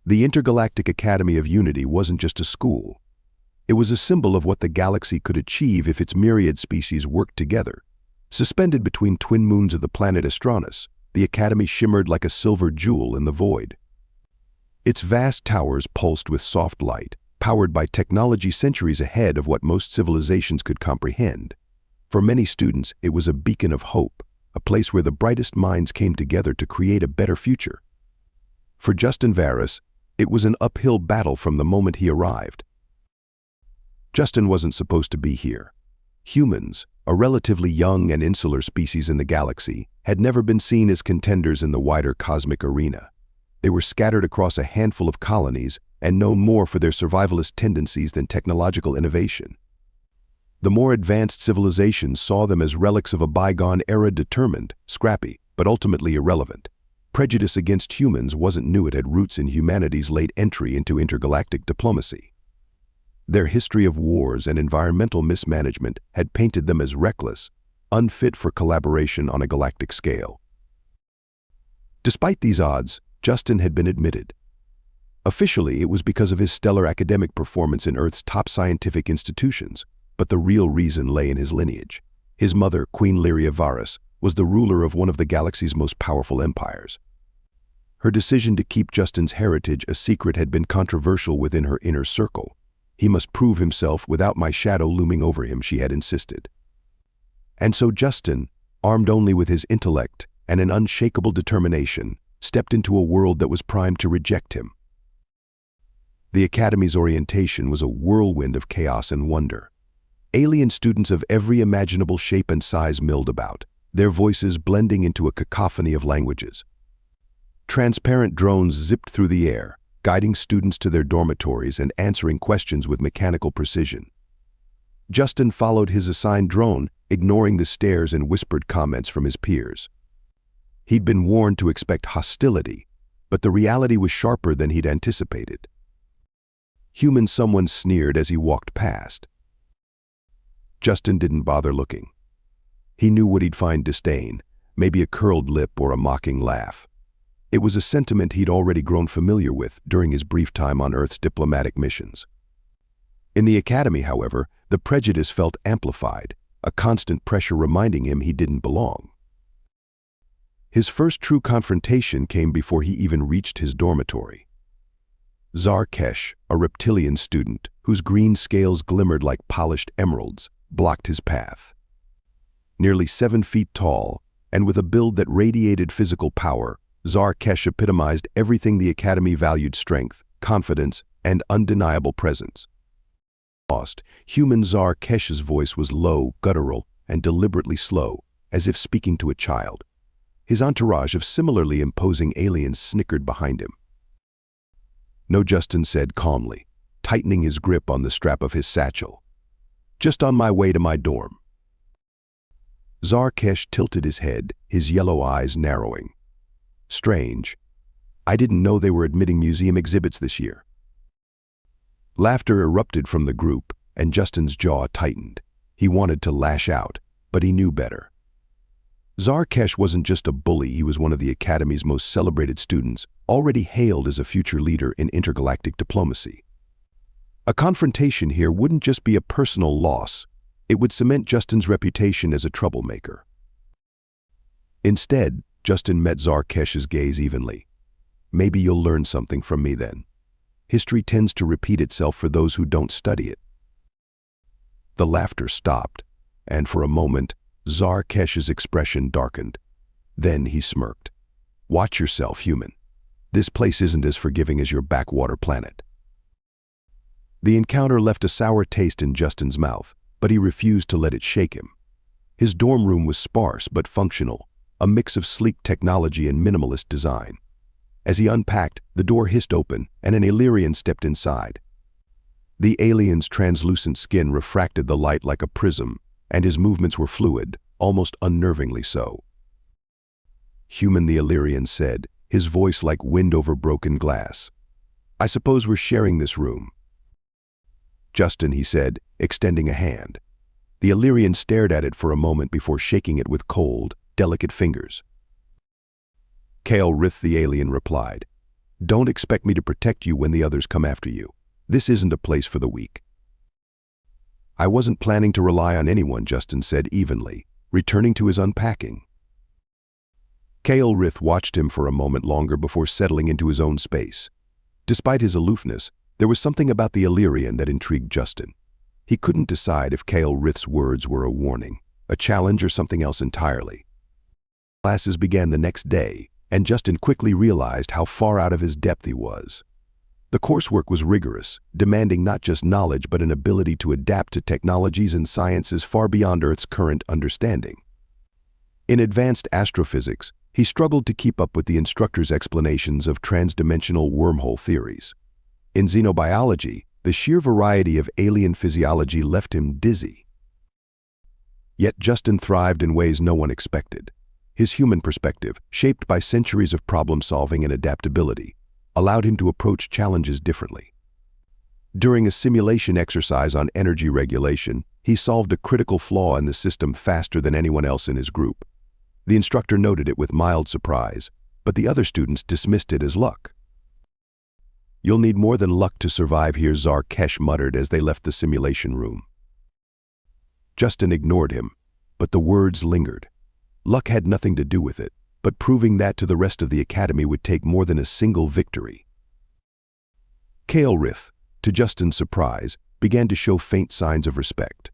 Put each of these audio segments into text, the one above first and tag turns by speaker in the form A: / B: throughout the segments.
A: The Intergalactic Academy of Unity wasn't just a school. It was a symbol of what the galaxy could achieve if its myriad species worked together. Suspended between twin moons of the planet Astronus, the Academy shimmered like a silver jewel in the void. Its vast towers pulsed with soft light, powered by technology centuries ahead of what most civilizations could comprehend. For many students, it was a beacon of hope, a place where the brightest minds came together to create a better future. For Justin Varus, it was an uphill battle from the moment he arrived. Justin wasn't supposed to be here. Humans, a relatively young and insular species in the galaxy, had never been seen as contenders in the wider cosmic arena. They were scattered across a handful of colonies and known more for their survivalist tendencies than technological innovation. The more advanced civilizations saw them as relics of a bygone era, determined, scrappy, but ultimately irrelevant. Prejudice against humans wasn't new. It had roots in humanity's late entry into intergalactic diplomacy. Their history of wars and environmental mismanagement had painted them as reckless, unfit for collaboration on a galactic scale. Despite these odds, Justin had been admitted. Officially, it was because of his stellar academic performance in Earth's top scientific institutions, but the real reason lay in his lineage. His mother, Queen Lyria Varus, was the ruler of one of the galaxy's most powerful empires. Her decision to keep Justin's heritage a secret had been controversial within her inner circle. He must prove himself without my shadow looming over him, she had insisted. And so Justin, armed only with his intellect and an unshakable determination, stepped into a world that was primed to reject him. The Academy's orientation was a whirlwind of chaos and wonder. Alien students of every imaginable shape and size milled about, their voices blending into a cacophony of languages. Transparent drones zipped through the air, guiding students to their dormitories and answering questions with mechanical precision. Justin followed his assigned drone, ignoring the stares and whispered comments from his peers. He'd been warned to expect hostility, but the reality was sharper than he'd anticipated. Human someone sneered as he walked past. Justin didn't bother looking. He knew what he'd find: disdain, maybe a curled lip or a mocking laugh. It was a sentiment he'd already grown familiar with during his brief time on Earth's diplomatic missions. In the Academy, however, the prejudice felt amplified, a constant pressure reminding him he didn't belong. His first true confrontation came before he even reached his dormitory. Zarkesh, a reptilian student whose green scales glimmered like polished emeralds, blocked his path. Nearly 7 feet tall, and with a build that radiated physical power, Zarkesh epitomized everything the Academy valued: strength, confidence, and undeniable presence. Human Zarkesh's voice was low, guttural, and deliberately slow, as if speaking to a child. His entourage of similarly imposing aliens snickered behind him. "No," Justin said calmly, tightening his grip on the strap of his satchel. "Just on my way to my dorm." Zarkesh tilted his head, his yellow eyes narrowing. "Strange. I didn't know they were admitting museum exhibits this year." Laughter erupted from the group, and Justin's jaw tightened. He wanted to lash out, but he knew better. Zarkesh wasn't just a bully, he was one of the Academy's most celebrated students, already hailed as a future leader in intergalactic diplomacy. A confrontation here wouldn't just be a personal loss, it would cement Justin's reputation as a troublemaker. Instead, Justin met Zarkesh's gaze evenly. "Maybe you'll learn something from me then. History tends to repeat itself for those who don't study it." The laughter stopped, and for a moment, Zarkesh's expression darkened. Then he smirked. "Watch yourself, human. This place isn't as forgiving as your backwater planet." The encounter left a sour taste in Justin's mouth, but he refused to let it shake him. His dorm room was sparse but functional, a mix of sleek technology and minimalist design. As he unpacked, the door hissed open, and an Illyrian stepped inside. The alien's translucent skin refracted the light like a prism, and his movements were fluid, almost unnervingly so. "Human," the Illyrian said, his voice like wind over broken glass. "I suppose we're sharing this room." "Justin," he said, extending a hand. The Illyrian stared at it for a moment before shaking it with cold, delicate fingers. "Kael Rith," the alien replied. Don't expect me to protect you when the others come after you. This isn't a place for the weak." "I wasn't planning to rely on anyone," Justin said evenly, returning to his unpacking. Kael Rith watched him for a moment longer before settling into his own space. Despite his aloofness, there was something about the Illyrian that intrigued Justin. He couldn't decide if Kael Rith's words were a warning, a challenge, or something else entirely. Classes began the next day, and Justin quickly realized how far out of his depth he was. The coursework was rigorous, demanding not just knowledge but an ability to adapt to technologies and sciences far beyond Earth's current understanding. In advanced astrophysics, he struggled to keep up with the instructor's explanations of transdimensional wormhole theories. In xenobiology, the sheer variety of alien physiology left him dizzy. Yet Justin thrived in ways no one expected. His human perspective, shaped by centuries of problem-solving and adaptability, allowed him to approach challenges differently. During a simulation exercise on energy regulation, he solved a critical flaw in the system faster than anyone else in his group. The instructor noted it with mild surprise, but the other students dismissed it as luck. "You'll need more than luck to survive here," Zarkesh muttered as they left the simulation room. Justin ignored him, but the words lingered. Luck had nothing to do with it, but proving that to the rest of the academy would take more than a single victory. Kael Rith, to Justin's surprise, began to show faint signs of respect.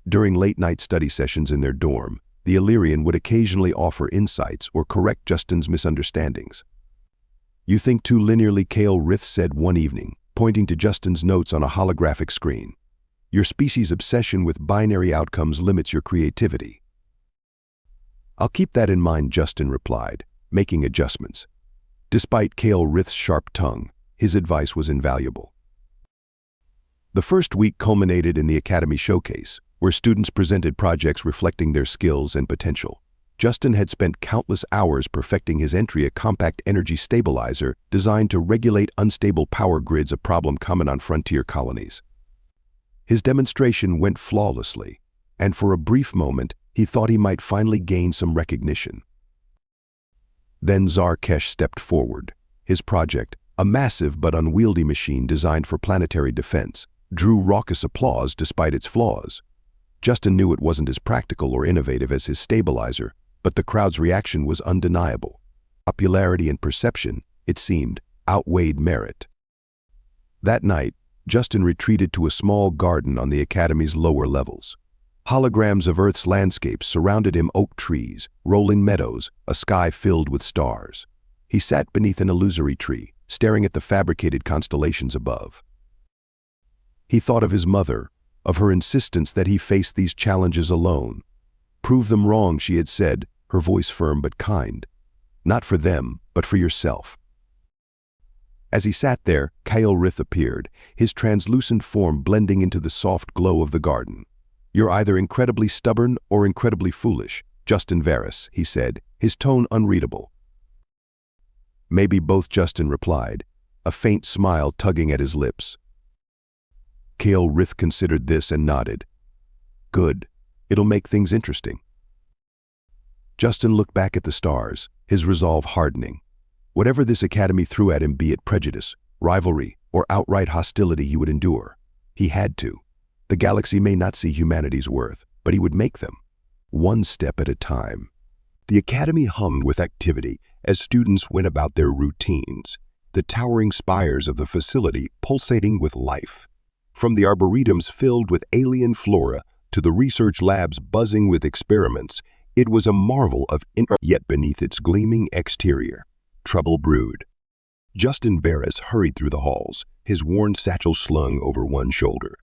A: During late-night study sessions in their dorm, the Illyrian would occasionally offer insights or correct Justin's misunderstandings. "You think too linearly," Kael Rith said one evening, pointing to Justin's notes on a holographic screen. "Your species' obsession with binary outcomes limits your creativity." "I'll keep that in mind," Justin replied, making adjustments. Despite Kael Rith's sharp tongue, his advice was invaluable. The first week culminated in the Academy Showcase, where students presented projects reflecting their skills and potential. Justin had spent countless hours perfecting his entry, a compact energy stabilizer designed to regulate unstable power grids, a problem common on frontier colonies. His demonstration went flawlessly, and for a brief moment, he thought he might finally gain some recognition. Then Zarkesh stepped forward. His project, a massive but unwieldy machine designed for planetary defense, drew raucous applause despite its flaws. Justin knew it wasn't as practical or innovative as his stabilizer, but the crowd's reaction was undeniable. Popularity and perception, it seemed, outweighed merit. That night, Justin retreated to a small garden on the Academy's lower levels. Holograms of Earth's landscapes surrounded him: oak trees, rolling meadows, a sky filled with stars. He sat beneath an illusory tree, staring at the fabricated constellations above. He thought of his mother, of her insistence that he face these challenges alone. "Prove them wrong," she had said, her voice firm but kind. "Not for them, but for yourself." As he sat there, Kael Rith appeared, his translucent form blending into the soft glow of the garden. "You're either incredibly stubborn or incredibly foolish, Justin Varus," he said, his tone unreadable. "Maybe both," Justin replied, a faint smile tugging at his lips. Kael Rith considered this and nodded. "Good. It'll make things interesting." Justin looked back at the stars, his resolve hardening. Whatever this academy threw at him, be it prejudice, rivalry, or outright hostility, he would endure. He had to. The galaxy may not see humanity's worth, but he would make them, one step at a time. The academy hummed with activity as students went about their routines, the towering spires of the facility pulsating with life. From the arboretums filled with alien flora to the research labs buzzing with experiments, it was a marvel of yet beneath its gleaming exterior, trouble brewed. Justin Varus hurried through the halls, his worn satchel slung over one shoulder.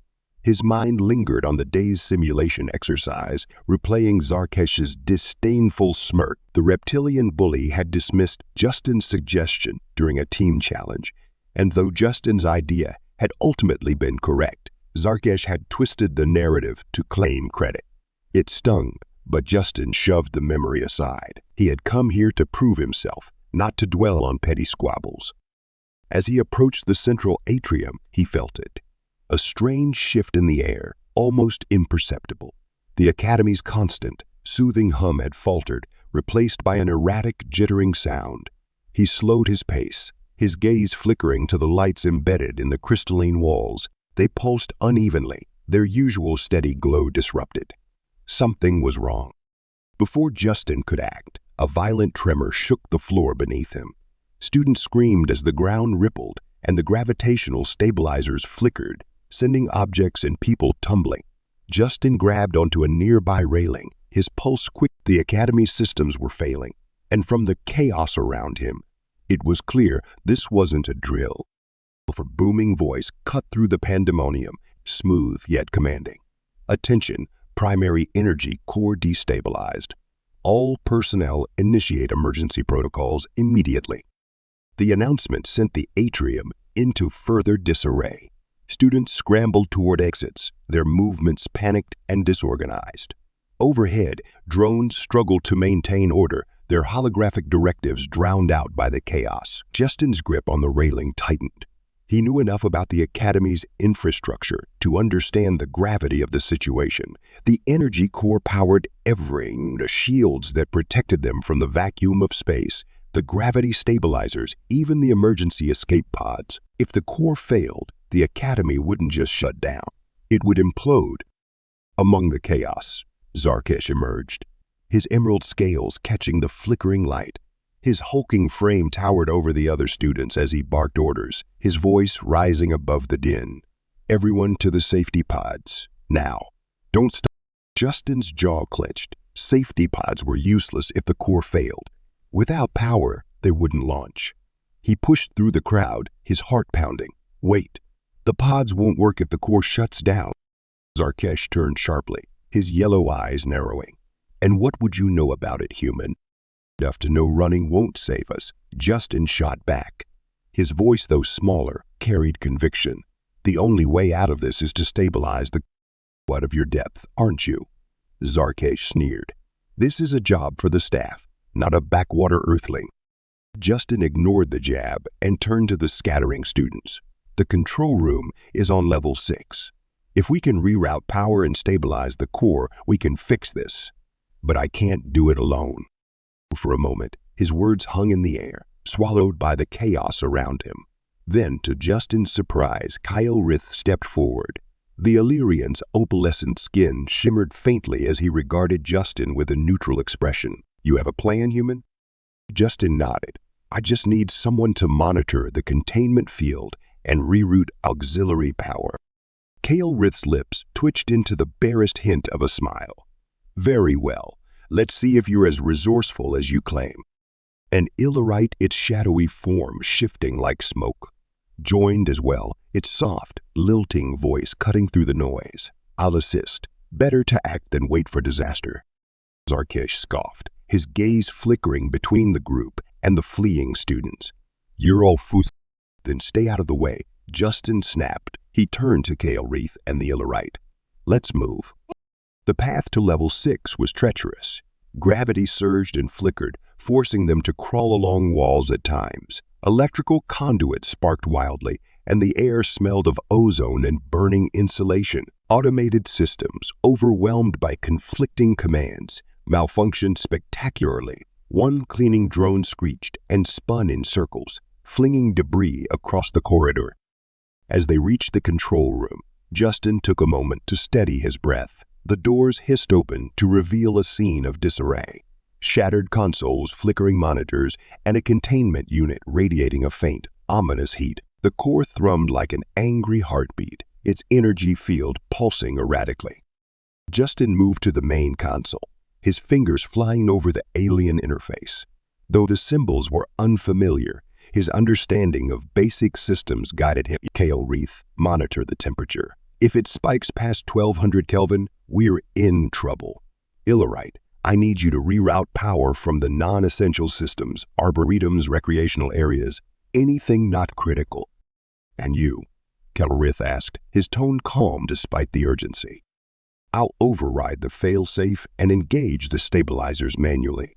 A: His mind lingered on the day's simulation exercise, replaying Zarkesh's disdainful smirk. The reptilian bully had dismissed Justin's suggestion during a team challenge, and though Justin's idea had ultimately been correct, Zarkesh had twisted the narrative to claim credit. It stung, but Justin shoved the memory aside. He had come here to prove himself, not to dwell on petty squabbles. As he approached the central atrium, he felt it. A strange shift in the air, almost imperceptible. The academy's constant, soothing hum had faltered, replaced by an erratic, jittering sound. He slowed his pace, his gaze flickering to the lights embedded in the crystalline walls. They pulsed unevenly, their usual steady glow disrupted. Something was wrong. Before Justin could act, a violent tremor shook the floor beneath him. Students screamed as the ground rippled and the gravitational stabilizers flickered, sending objects and people tumbling. Justin grabbed onto a nearby railing, his pulse quick. The academy's systems were failing, and from the chaos around him, it was clear this wasn't a drill. A booming voice cut through the pandemonium, smooth yet commanding. Attention, primary energy core destabilized. All personnel initiate emergency protocols immediately. The announcement sent the atrium into further disarray. Students scrambled toward exits, their movements panicked and disorganized. Overhead, drones struggled to maintain order, their holographic directives drowned out by the chaos. Justin's grip on the railing tightened. He knew enough about the Academy's infrastructure to understand the gravity of the situation. The energy core powered everything, the shields that protected them from the vacuum of space, the gravity stabilizers, even the emergency escape pods. If the core failed, the Academy wouldn't just shut down. It would implode. Among the chaos, Zarkesh emerged, his emerald scales catching the flickering light. His hulking frame towered over the other students as he barked orders, his voice rising above the din. Everyone to the safety pods. Now. Don't stop. Justin's jaw clenched. Safety pods were useless if the core failed. Without power, they wouldn't launch. He pushed through the crowd, his heart pounding. Wait. The pods won't work if the core shuts down. Zarkesh turned sharply, his yellow eyes narrowing. And what would you know about it, human? Enough to know running won't save us. Justin shot back. His voice, though smaller, carried conviction. The only way out of this is to stabilize the out of your depth, aren't you? Zarkesh sneered. This is a job for the staff, not a backwater earthling. Justin ignored the jab and turned to the scattering students. The control room is on level 6. If we can reroute power and stabilize the core, we can fix this. But I can't do it alone. For a moment, his words hung in the air, swallowed by the chaos around him. Then, to Justin's surprise, Kyle Rith stepped forward. The Illyrian's opalescent skin shimmered faintly as he regarded Justin with a neutral expression. You have a plan, human? Justin nodded. I just need someone to monitor the containment field and reroute auxiliary power. Kyle Rith's lips twitched into the barest hint of a smile. Very well. Let's see if you're as resourceful as you claim. An Illyrite, its shadowy form shifting like smoke. Joined as well, its soft, lilting voice cutting through the noise. I'll assist. Better to act than wait for disaster. Zarkesh scoffed, his gaze flickering between the group and the fleeing students. You're all foos. Then stay out of the way. Justin snapped. He turned to Kyle Rith and the Illyrite. Let's move. The path to level 6 was treacherous. Gravity surged and flickered, forcing them to crawl along walls at times. Electrical conduits sparked wildly, and the air smelled of ozone and burning insulation. Automated systems, overwhelmed by conflicting commands, malfunctioned spectacularly. One cleaning drone screeched and spun in circles, flinging debris across the corridor. As they reached the control room, Justin took a moment to steady his breath. The doors hissed open to reveal a scene of disarray. Shattered consoles, flickering monitors, and a containment unit radiating a faint, ominous heat. The core thrummed like an angry heartbeat, its energy field pulsing erratically. Justin moved to the main console, his fingers flying over the alien interface. Though the symbols were unfamiliar, his understanding of basic systems guided him. Kyle Rith, monitor the temperature. If it spikes past 1200 Kelvin, we're in trouble. Illyrite, I need you to reroute power from the non-essential systems, arboretums, recreational areas, anything not critical. And you? Kyle Rith asked, his tone calm despite the urgency. I'll override the fail-safe and engage the stabilizers manually.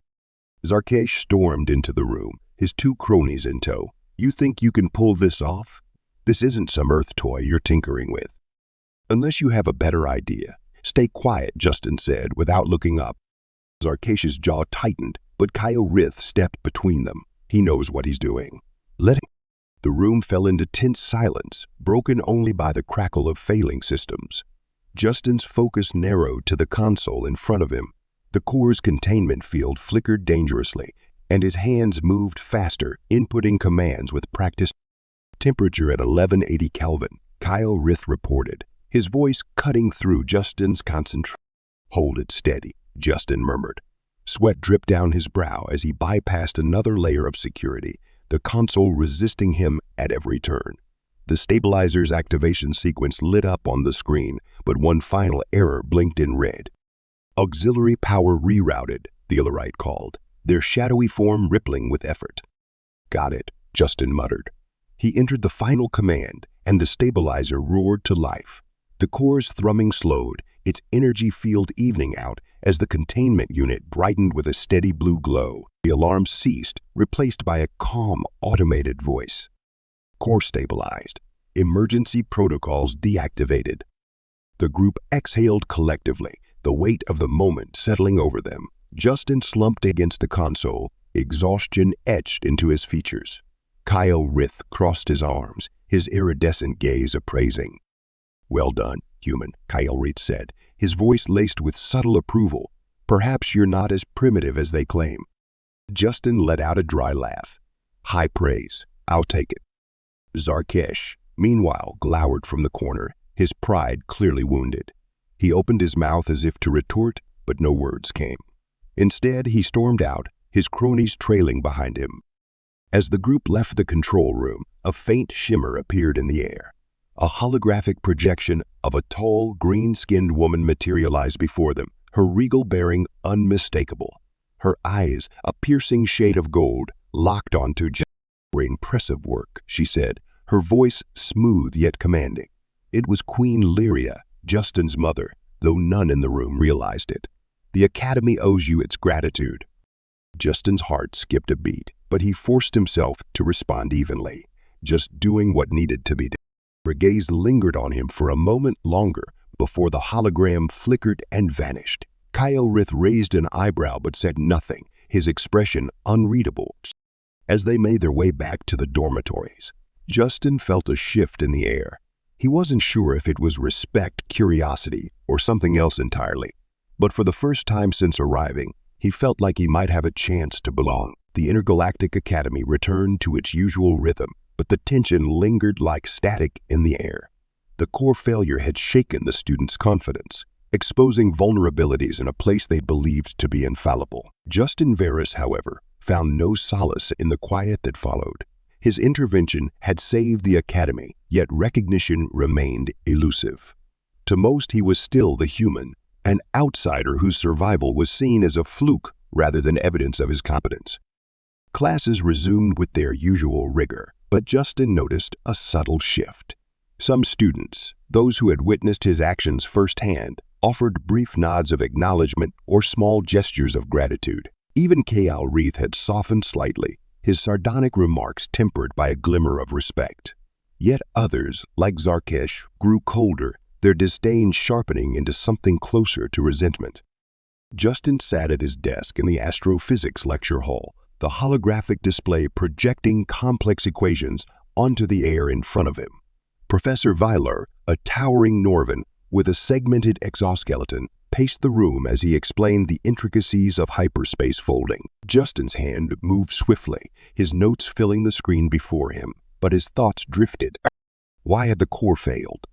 A: Zarkesh stormed into the room, his 2 cronies in tow. You think you can pull this off? This isn't some earth toy you're tinkering with. Unless you have a better idea. Stay quiet, Justin said without looking up. Zarkesh's jaw tightened, but Kyle Rith stepped between them. He knows what he's doing. Let him. The room fell into tense silence, broken only by the crackle of failing systems. Justin's focus narrowed to the console in front of him. The core's containment field flickered dangerously, and his hands moved faster, inputting commands with practice. Temperature at 1180 Kelvin, Kyle Rith reported, his voice cutting through Justin's concentration. Hold it steady, Justin murmured. Sweat dripped down his brow as he bypassed another layer of security, the console resisting him at every turn. The stabilizer's activation sequence lit up on the screen, but one final error blinked in red. Auxiliary power rerouted, the Illarite called, their shadowy form rippling with effort. Got it, Justin muttered. He entered the final command, and the stabilizer roared to life. The core's thrumming slowed, its energy field evening out as the containment unit brightened with a steady blue glow. The alarm ceased, replaced by a calm, automated voice. Core stabilized. Emergency protocols deactivated. The group exhaled collectively, the weight of the moment settling over them. Justin slumped against the console, exhaustion etched into his features. Kyle Rith crossed his arms, his iridescent gaze appraising. Well done, human, Kyle Rith said, his voice laced with subtle approval. Perhaps you're not as primitive as they claim. Justin let out a dry laugh. High praise. I'll take it. Zarkesh, meanwhile, glowered from the corner, his pride clearly wounded. He opened his mouth as if to retort, but no words came. Instead, he stormed out, his cronies trailing behind him. As the group left the control room, a faint shimmer appeared in the air. A holographic projection of a tall, green-skinned woman materialized before them, her regal bearing unmistakable. Her eyes, a piercing shade of gold, locked onto Justin. Impressive work, she said, her voice smooth yet commanding. It was Queen Lyria, Justin's mother, though none in the room realized it. The Academy owes you its gratitude. Justin's heart skipped a beat, but he forced himself to respond evenly, just doing what needed to be done. Her gaze lingered on him for a moment longer before the hologram flickered and vanished. Kyle Rith raised an eyebrow but said nothing, his expression unreadable. As they made their way back to the dormitories, Justin felt a shift in the air. He wasn't sure if it was respect, curiosity, or something else entirely. But for the first time since arriving, he felt like he might have a chance to belong. The Intergalactic Academy returned to its usual rhythm, but the tension lingered like static in the air. The core failure had shaken the students' confidence, exposing vulnerabilities in a place they believed to be infallible. Justin Varys, however, found no solace in the quiet that followed. His intervention had saved the Academy, yet recognition remained elusive. To most, he was still the human, an outsider whose survival was seen as a fluke rather than evidence of his competence. Classes resumed with their usual rigor, but Justin noticed a subtle shift. Some students, those who had witnessed his actions firsthand, offered brief nods of acknowledgement or small gestures of gratitude. Even Kyle Rith had softened slightly, his sardonic remarks tempered by a glimmer of respect. Yet others, like Zarkesh, grew colder, their disdain sharpening into something closer to resentment. Justin sat at his desk in the astrophysics lecture hall, the holographic display projecting complex equations onto the air in front of him. Professor Weiler, a towering Norvan with a segmented exoskeleton, paced the room as he explained the intricacies of hyperspace folding. Justin's hand moved swiftly, his notes filling the screen before him, but his thoughts drifted. Why had the core failed?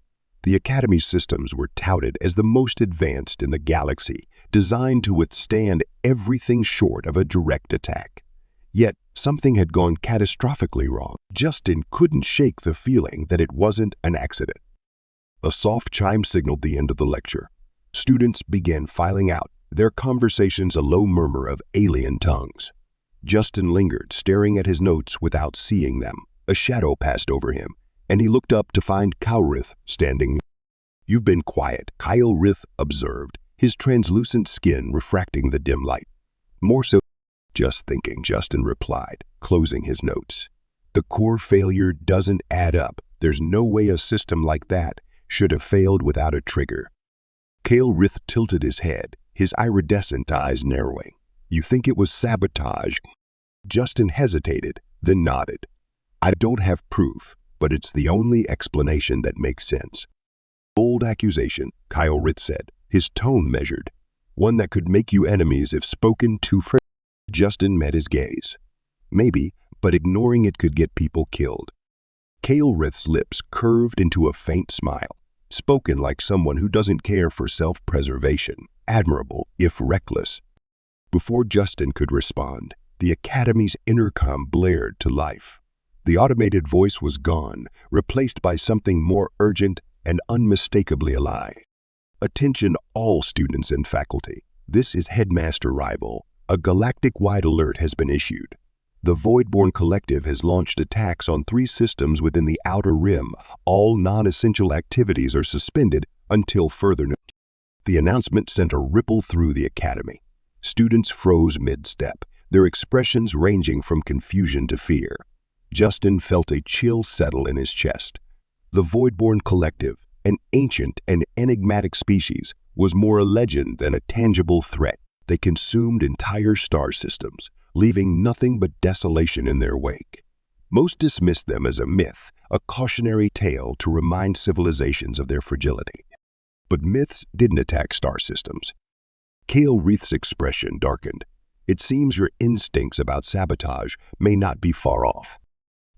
A: The Academy's systems were touted as the most advanced in the galaxy, designed to withstand everything short of a direct attack. Yet, something had gone catastrophically wrong. Justin couldn't shake the feeling that it wasn't an accident. A soft chime signaled the end of the lecture. Students began filing out, their conversations a low murmur of alien tongues. Justin lingered, staring at his notes without seeing them. A shadow passed over him, and he looked up to find Kyle Rith standing. "You've been quiet," Kyle Rith observed, his translucent skin refracting the dim light. "More so." "Just thinking," Justin replied, closing his notes. "The core failure doesn't add up. There's no way a system like that should have failed without a trigger." Kyle Rith tilted his head, his iridescent eyes narrowing. "You think it was sabotage?" Justin hesitated, then nodded. I don't have proof, but it's the only explanation that makes sense. Bold accusation, Kyle Ritz said, his tone measured. One that could make you enemies if spoken too frequently. Justin met his gaze. Maybe, but ignoring it could get people killed. Kyle Ritz's lips curved into a faint smile, spoken like someone who doesn't care for self-preservation, admirable if reckless. Before Justin could respond, the Academy's intercom blared to life. The automated voice was gone, replaced by something more urgent and unmistakably alive. Attention all students and faculty. This is Headmaster Rival. A galactic-wide alert has been issued. The Voidborn Collective has launched attacks on 3 systems within the Outer Rim. All non-essential activities are suspended until further notice. The announcement sent a ripple through the Academy. Students froze mid-step, their expressions ranging from confusion to fear. Justin felt a chill settle in his chest. The Voidborn Collective, an ancient and enigmatic species, was more a legend than a tangible threat. They consumed entire star systems, leaving nothing but desolation in their wake. Most dismissed them as a myth, a cautionary tale to remind civilizations of their fragility. But myths didn't attack star systems. Kale Reith's expression darkened. It seems your instincts about sabotage may not be far off.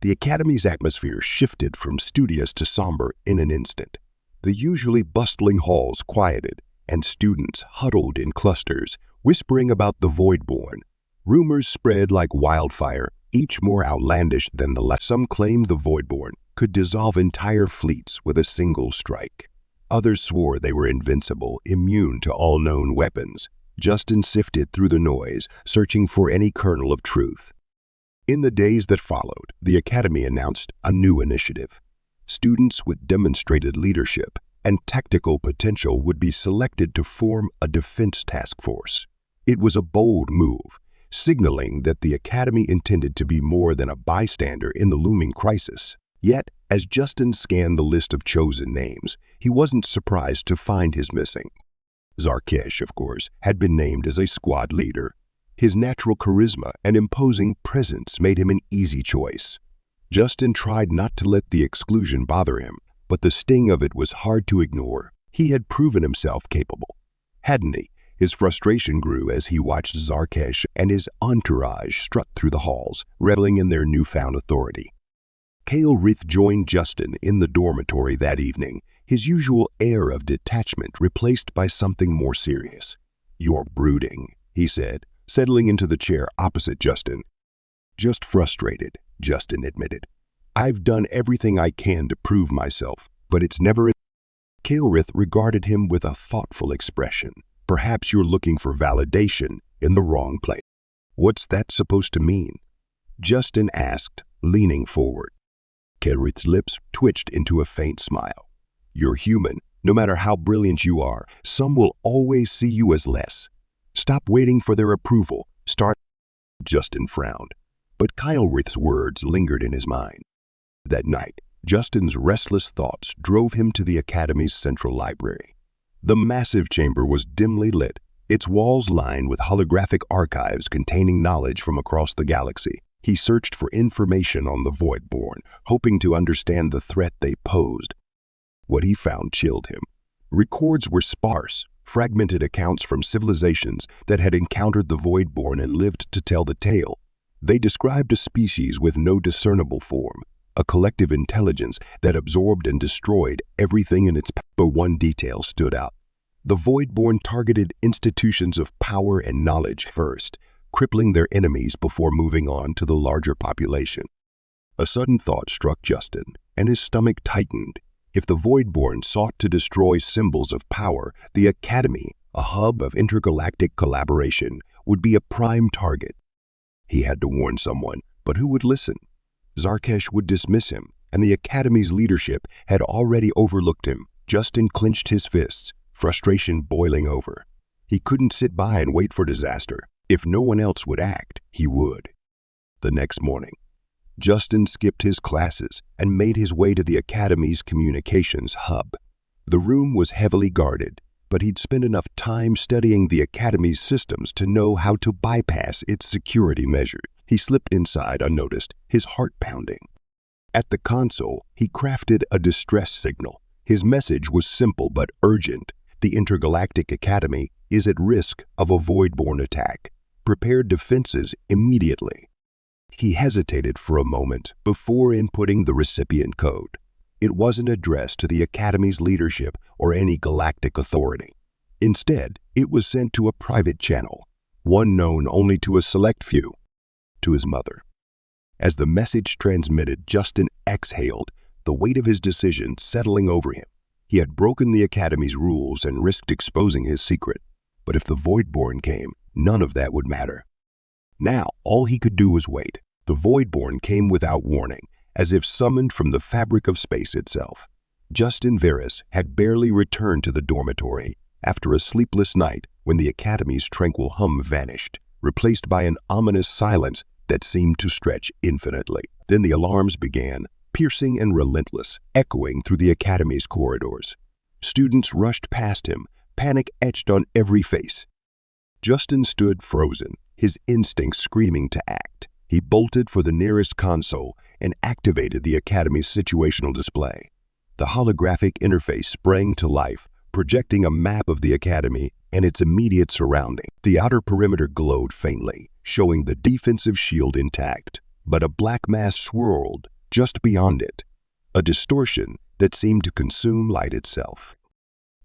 A: The Academy's atmosphere shifted from studious to somber in an instant. The usually bustling halls quieted, and students huddled in clusters, whispering about the Voidborn. Rumors spread like wildfire, each more outlandish than the last. Some claimed the Voidborn could dissolve entire fleets with a single strike. Others swore they were invincible, immune to all known weapons. Justin sifted through the noise, searching for any kernel of truth. In the days that followed, the Academy announced a new initiative. Students with demonstrated leadership and tactical potential would be selected to form a defense task force. It was a bold move, signaling that the Academy intended to be more than a bystander in the looming crisis. Yet, as Justin scanned the list of chosen names, he wasn't surprised to find his missing. Zarkesh, of course, had been named as a squad leader. His natural charisma and imposing presence made him an easy choice. Justin tried not to let the exclusion bother him, but the sting of it was hard to ignore. He had proven himself capable, hadn't he? His frustration grew as he watched Zarkesh and his entourage strut through the halls, reveling in their newfound authority. Kale Rith joined Justin in the dormitory that evening, his usual air of detachment replaced by something more serious. "You're brooding," he said, settling into the chair opposite Justin. "Just frustrated," Justin admitted. "I've done everything I can to prove myself, but it's never..." Kale Rith regarded him with a thoughtful expression. "Perhaps you're looking for validation in the wrong place." "What's that supposed to mean?" Justin asked, leaning forward. Kale Rith's lips twitched into a faint smile. "You're human. No matter how brilliant you are, some will always see you as less. Stop waiting for their approval. Start..." Justin frowned, but Kyle Rith's words lingered in his mind. That night, Justin's restless thoughts drove him to the Academy's central library. The massive chamber was dimly lit, its walls lined with holographic archives containing knowledge from across the galaxy. He searched for information on the Voidborn, hoping to understand the threat they posed. What he found chilled him. Records were sparse, fragmented accounts from civilizations that had encountered the Voidborn and lived to tell the tale. They described a species with no discernible form, a collective intelligence that absorbed and destroyed everything in its path. But one detail stood out. The Voidborn targeted institutions of power and knowledge first, crippling their enemies before moving on to the larger population. A sudden thought struck Justin, and his stomach tightened. If the Voidborn sought to destroy symbols of power, the Academy, a hub of intergalactic collaboration, would be a prime target. He had to warn someone, but who would listen? Zarkesh would dismiss him, and the Academy's leadership had already overlooked him. Justin clenched his fists, frustration boiling over. He couldn't sit by and wait for disaster. If no one else would act, he would. The next morning, Justin skipped his classes and made his way to the Academy's communications hub. The room was heavily guarded, but he'd spent enough time studying the Academy's systems to know how to bypass its security measures. He slipped inside unnoticed, his heart pounding. At the console, he crafted a distress signal. His message was simple but urgent. The Intergalactic Academy is at risk of a void-born attack. Prepare defenses immediately. He hesitated for a moment before inputting the recipient code. It wasn't addressed to the Academy's leadership or any galactic authority. Instead, it was sent to a private channel, one known only to a select few, to his mother. As the message transmitted, Justin exhaled, the weight of his decision settling over him. He had broken the Academy's rules and risked exposing his secret. But if the Voidborn came, none of that would matter. Now, all he could do was wait. The Voidborn came without warning, as if summoned from the fabric of space itself. Justin Varys had barely returned to the dormitory after a sleepless night when the Academy's tranquil hum vanished, replaced by an ominous silence that seemed to stretch infinitely. Then the alarms began, piercing and relentless, echoing through the Academy's corridors. Students rushed past him, panic etched on every face. Justin stood frozen, his instincts screaming to act. He bolted for the nearest console and activated the Academy's situational display. The holographic interface sprang to life, projecting a map of the Academy and its immediate surrounding. The outer perimeter glowed faintly, showing the defensive shield intact, but a black mass swirled just beyond it, a distortion that seemed to consume light itself.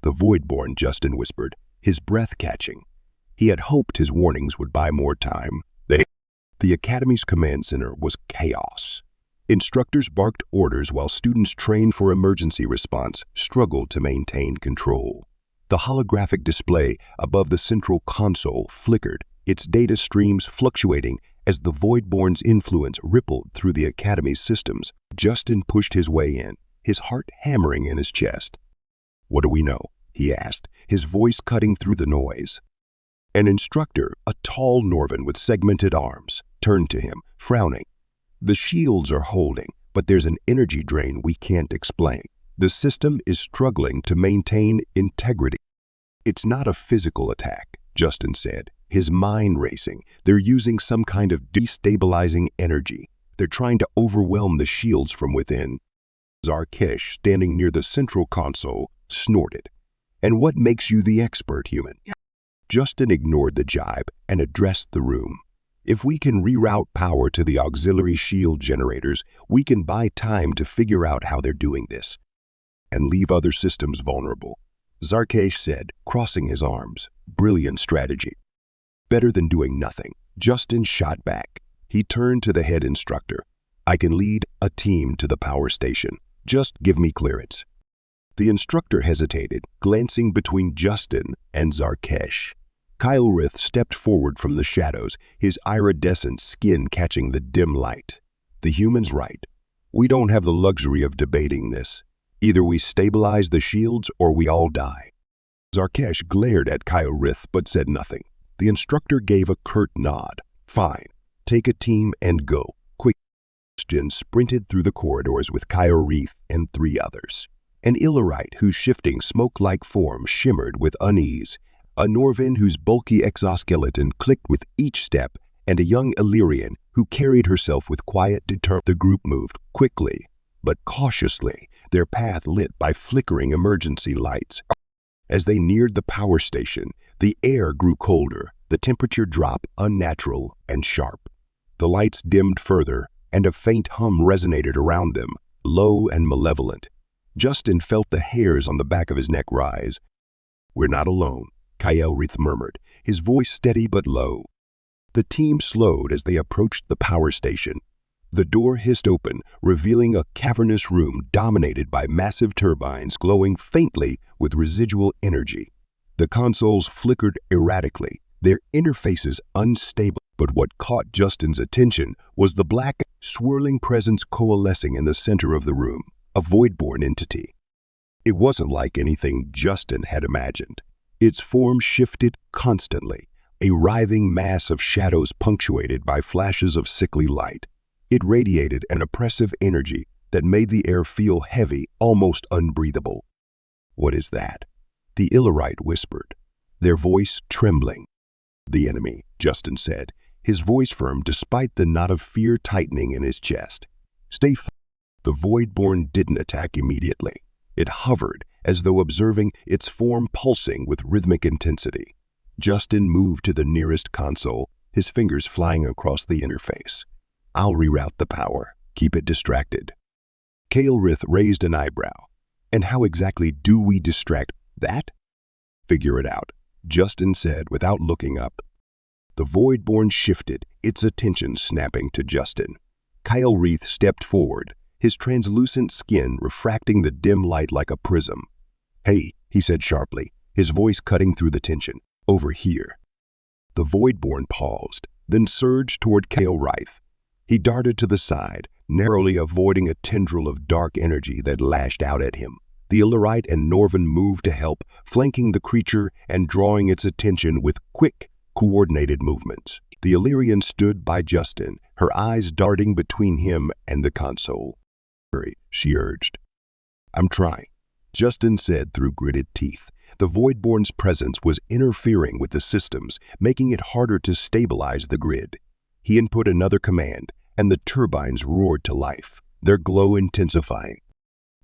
A: "The Voidborn," Justin whispered, his breath catching. He had hoped his warnings would buy more time. The Academy's command center was chaos. Instructors barked orders while students trained for emergency response struggled to maintain control. The holographic display above the central console flickered, its data streams fluctuating as the Voidborn's influence rippled through the Academy's systems. Justin pushed his way in, his heart hammering in his chest. "What do we know?" he asked, his voice cutting through the noise. An instructor, a tall Norvan with segmented arms, turned to him, frowning. "The shields are holding, but there's an energy drain we can't explain. The system is struggling to maintain integrity." "It's not a physical attack," Justin said, his mind racing. "They're using some kind of destabilizing energy. They're trying to overwhelm the shields from within." Zarkesh, standing near the central console, snorted. "And what makes you the expert, human?" Justin ignored the jibe and addressed the room. "If we can reroute power to the auxiliary shield generators, we can buy time to figure out how they're doing this and leave other systems vulnerable," Zarkesh said, crossing his arms. "Brilliant strategy." "Better than doing nothing," Justin shot back. He turned to the head instructor. "I can lead a team to the power station. Just give me clearance." The instructor hesitated, glancing between Justin and Zarkesh. Kylrith stepped forward from the shadows, his iridescent skin catching the dim light. "The human's right. We don't have the luxury of debating this. Either we stabilize the shields or we all die." Zarkesh glared at Kylrith but said nothing. The instructor gave a curt nod. "Fine. Take a team and go. Quick." Justin sprinted through the corridors with Kylrith and 3 others. An Illarite whose shifting smoke-like form shimmered with unease, a Norvan whose bulky exoskeleton clicked with each step, and a young Illyrian who carried herself with quiet determination. The group moved quickly, but cautiously, their path lit by flickering emergency lights. As they neared the power station, the air grew colder, the temperature dropped unnatural and sharp. The lights dimmed further, and a faint hum resonated around them, low and malevolent. Justin felt the hairs on the back of his neck rise. "We're not alone," Kylrith murmured, his voice steady but low. The team slowed as they approached the power station. The door hissed open, revealing a cavernous room dominated by massive turbines glowing faintly with residual energy. The consoles flickered erratically, their interfaces unstable. But what caught Justin's attention was the black, swirling presence coalescing in the center of the room, a voidborn entity. It wasn't like anything Justin had imagined. Its form shifted constantly, a writhing mass of shadows punctuated by flashes of sickly light. It radiated an oppressive energy that made the air feel heavy, almost unbreathable. "What is that?" the Illarite whispered, their voice trembling. "The enemy," Justin said, his voice firm despite the knot of fear tightening in his chest. "Stay The Voidborn didn't attack immediately. It hovered, as though observing its form pulsing with rhythmic intensity. Justin moved to the nearest console, his fingers flying across the interface. "I'll reroute the power. Keep it distracted." Kael'rith raised an eyebrow. "And how exactly do we distract that?" "Figure it out," Justin said without looking up. The Voidborn shifted, its attention snapping to Justin. Kael'rith stepped forward, his translucent skin refracting the dim light like a prism. "Hey," he said sharply, his voice cutting through the tension. "Over here." The Voidborn paused, then surged toward Kael'rith. He darted to the side, narrowly avoiding a tendril of dark energy that lashed out at him. The Illyrite and Norvan moved to help, flanking the creature and drawing its attention with quick, coordinated movements. The Illyrian stood by Justin, her eyes darting between him and the console. "Hurry," she urged. "I'm trying," Justin said through gritted teeth. The Voidborn's presence was interfering with the systems, making it harder to stabilize the grid. He input another command, and the turbines roared to life, their glow intensifying.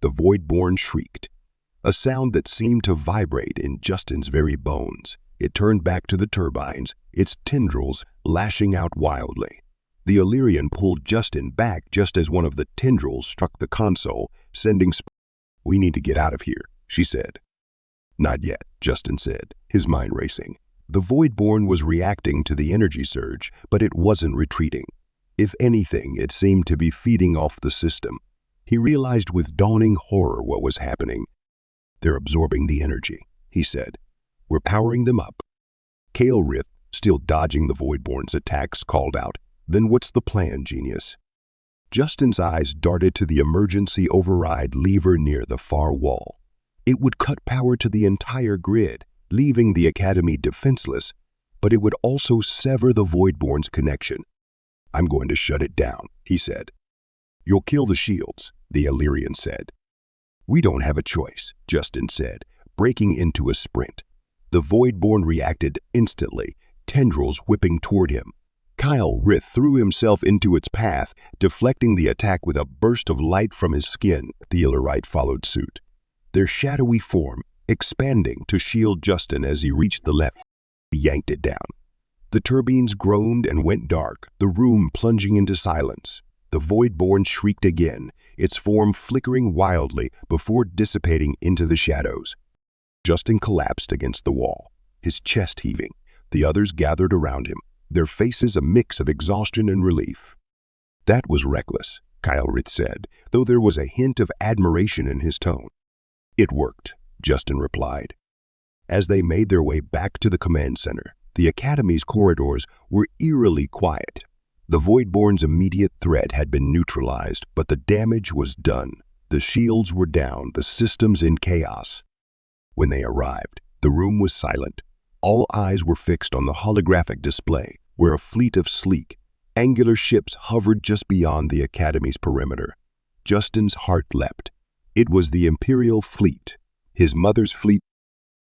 A: The Voidborn shrieked, a sound that seemed to vibrate in Justin's very bones. It turned back to the turbines, its tendrils lashing out wildly. The Illyrian pulled Justin back just as one of the tendrils struck the console, sending "We need to get out of here," she said. "Not yet," Justin said, his mind racing. The Voidborn was reacting to the energy surge, but it wasn't retreating. If anything, it seemed to be feeding off the system. He realized with dawning horror what was happening. "They're absorbing the energy," he said. "We're powering them up." Kael'rith, still dodging the Voidborn's attacks, called out, "Then what's the plan, genius?" Justin's eyes darted to the emergency override lever near the far wall. It would cut power to the entire grid, leaving the Academy defenseless, but it would also sever the Voidborn's connection. "I'm going to shut it down," he said. "You'll kill the shields," the Illyrian said. "We don't have a choice," Justin said, breaking into a sprint. The Voidborn reacted instantly, tendrils whipping toward him. Kael'rith threw himself into its path, deflecting the attack with a burst of light from his skin. The Illyrite followed suit, their shadowy form expanding to shield Justin as he reached the left. He yanked it down. The turbines groaned and went dark, the room plunging into silence. The Voidborn shrieked again, its form flickering wildly before dissipating into the shadows. Justin collapsed against the wall, his chest heaving. The others gathered around him, their faces a mix of exhaustion and relief. "That was reckless," Kael'rith said, though there was a hint of admiration in his tone. "It worked," Justin replied. As they made their way back to the command center, the Academy's corridors were eerily quiet. The Voidborn's immediate threat had been neutralized, but the damage was done. The shields were down, the systems in chaos. When they arrived, the room was silent. All eyes were fixed on the holographic display, where a fleet of sleek, angular ships hovered just beyond the Academy's perimeter. Justin's heart leapt. It was the Imperial fleet, his mother's fleet.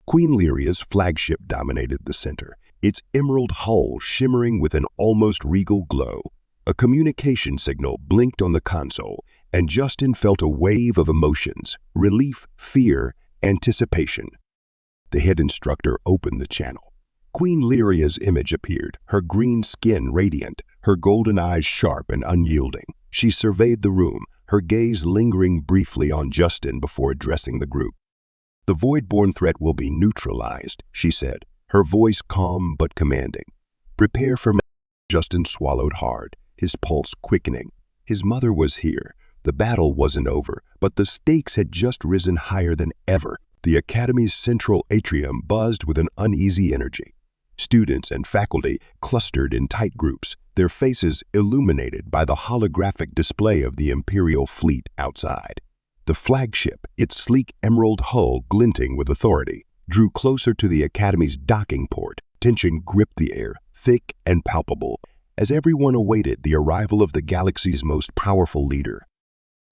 A: Queen Lyria's flagship dominated the center, its emerald hull shimmering with an almost regal glow. A communication signal blinked on the console, and Justin felt a wave of emotions: relief, fear, anticipation. The head instructor opened the channel. Queen Lyria's image appeared, her green skin radiant, her golden eyes sharp and unyielding. She surveyed the room, her gaze lingering briefly on Justin before addressing the group. "The Voidborn threat will be neutralized," she said, her voice calm but commanding. "Prepare for me." Justin swallowed hard, his pulse quickening. His mother was here. The battle wasn't over, but the stakes had just risen higher than ever. The Academy's central atrium buzzed with an uneasy energy. Students and faculty clustered in tight groups, their faces illuminated by the holographic display of the Imperial fleet outside. The flagship, its sleek emerald hull glinting with authority, drew closer to the Academy's docking port. Tension gripped the air, thick and palpable, as everyone awaited the arrival of the galaxy's most powerful leader.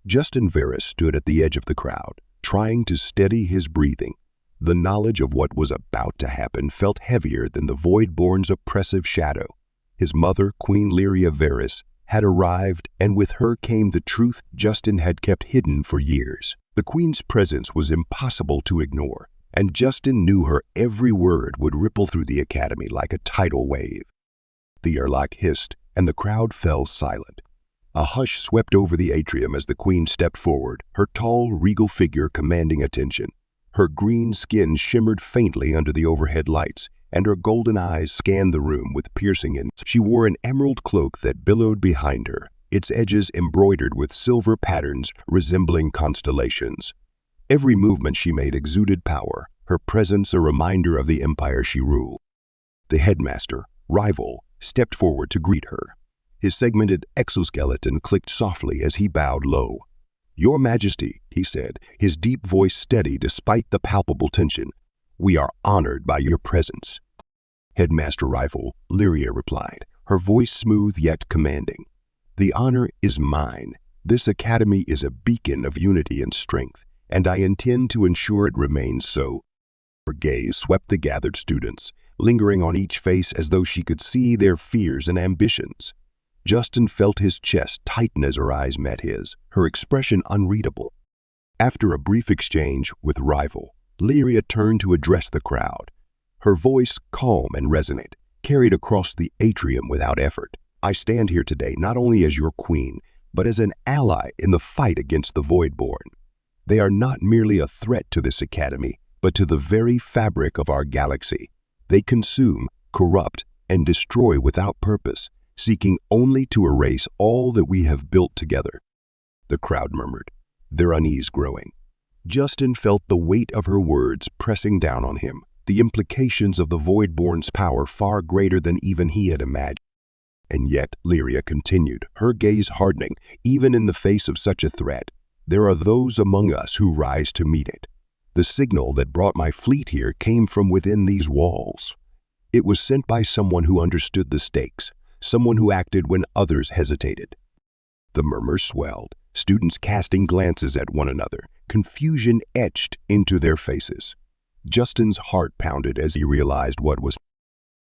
A: Justin Varys stood at the edge of the crowd, trying to steady his breathing. The knowledge of what was about to happen felt heavier than the Voidborn's oppressive shadow. His mother, Queen Lyria Varys, had arrived, and with her came the truth Justin had kept hidden for years. The Queen's presence was impossible to ignore, and Justin knew her every word would ripple through the academy like a tidal wave. The airlock hissed, and the crowd fell silent. A hush swept over the atrium as the Queen stepped forward, her tall, regal figure commanding attention. Her green skin shimmered faintly under the overhead lights, and her golden eyes scanned the room with piercing insight. She wore an emerald cloak that billowed behind her, its edges embroidered with silver patterns resembling constellations. Every movement she made exuded power, her presence a reminder of the empire she ruled. The headmaster, Rival, stepped forward to greet her. His segmented exoskeleton clicked softly as he bowed low. "Your Majesty," he said, his deep voice steady despite the palpable tension, "we are honored by your presence." "Headmaster Rival," Lyria replied, her voice smooth yet commanding. "The honor is mine. This academy is a beacon of unity and strength, and I intend to ensure it remains so." Her gaze swept the gathered students, lingering on each face as though she could see their fears and ambitions. Justin felt his chest tighten as her eyes met his, her expression unreadable. After a brief exchange with Rival, Lyria turned to address the crowd. Her voice, calm and resonant, carried across the atrium without effort. "I stand here today not only as your queen, but as an ally in the fight against the Voidborn. They are not merely a threat to this academy, but to the very fabric of our galaxy. They consume, corrupt, and destroy without purpose, seeking only to erase all that we have built together." The crowd murmured, their unease growing. Justin felt the weight of her words pressing down on him, the implications of the Voidborn's power far greater than even he had imagined. And yet, Lyria continued, her gaze hardening, even in the face of such a threat, "There are those among us who rise to meet it. The signal that brought my fleet here came from within these walls. It was sent by someone who understood the stakes, someone who acted when others hesitated." The murmurs swelled, students casting glances at one another, confusion etched into their faces. Justin's heart pounded as he realized what was.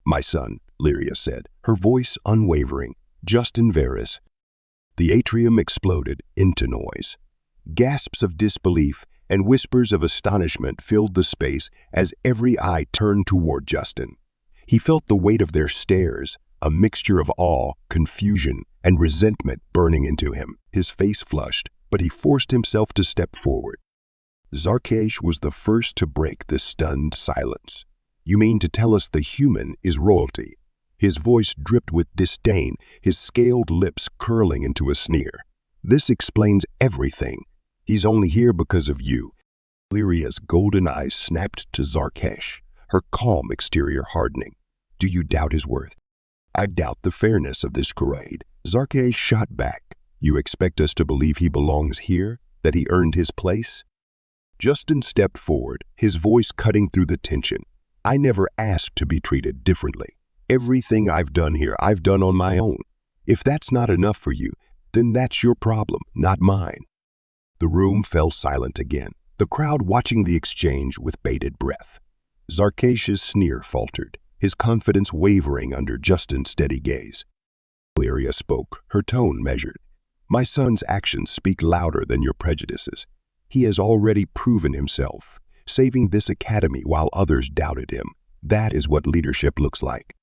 A: "My son," Lyria said, her voice unwavering, "Justin Varys." The atrium exploded into noise. Gasps of disbelief and whispers of astonishment filled the space as every eye turned toward Justin. He felt the weight of their stares, a mixture of awe, confusion, and resentment burning into him. His face flushed, but he forced himself to step forward. Zarkesh was the first to break the stunned silence. "You mean to tell us the human is royalty?" His voice dripped with disdain, his scaled lips curling into a sneer. "This explains everything. He's only here because of you." Lyria's golden eyes snapped to Zarkesh, her calm exterior hardening. "Do you doubt his worth?" "I doubt the fairness of this charade." Zarkesh shot back. "You expect us to believe he belongs here, that he earned his place?" Justin stepped forward, his voice cutting through the tension. "I never asked to be treated differently. Everything I've done here, I've done on my own. If that's not enough for you, then that's your problem, not mine." The room fell silent again, the crowd watching the exchange with bated breath. Zarkesh's sneer faltered, his confidence wavering under Justin's steady gaze. Lyria spoke, her tone measured. "My son's actions speak louder than your prejudices. He has already proven himself, saving this academy while others doubted him. That is what leadership looks like."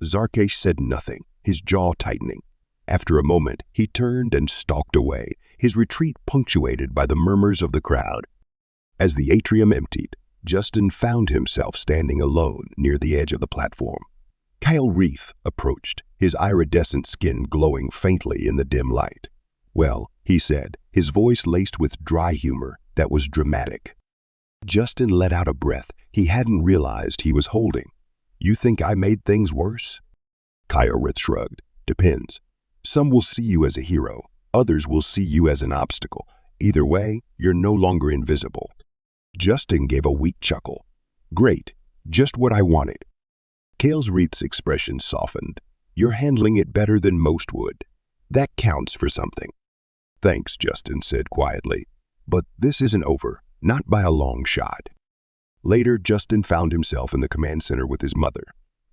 A: Zarkesh said nothing, his jaw tightening. After a moment, he turned and stalked away, his retreat punctuated by the murmurs of the crowd. As the atrium emptied, Justin found himself standing alone near the edge of the platform. Kyle Reith approached, his iridescent skin glowing faintly in the dim light. "Well," he said, his voice laced with dry humor that was dramatic. Justin let out a breath he hadn't realized he was holding. "You think I made things worse?" Kyle Reith shrugged. "Depends. Some will see you as a hero, others will see you as an obstacle. Either way, you're no longer invisible." Justin gave a weak chuckle. "Great, just what I wanted." Kyle Reith's expression softened. "You're handling it better than most would. That counts for something." "Thanks," Justin said quietly. "But this isn't over, not by a long shot." Later, Justin found himself in the command center with his mother.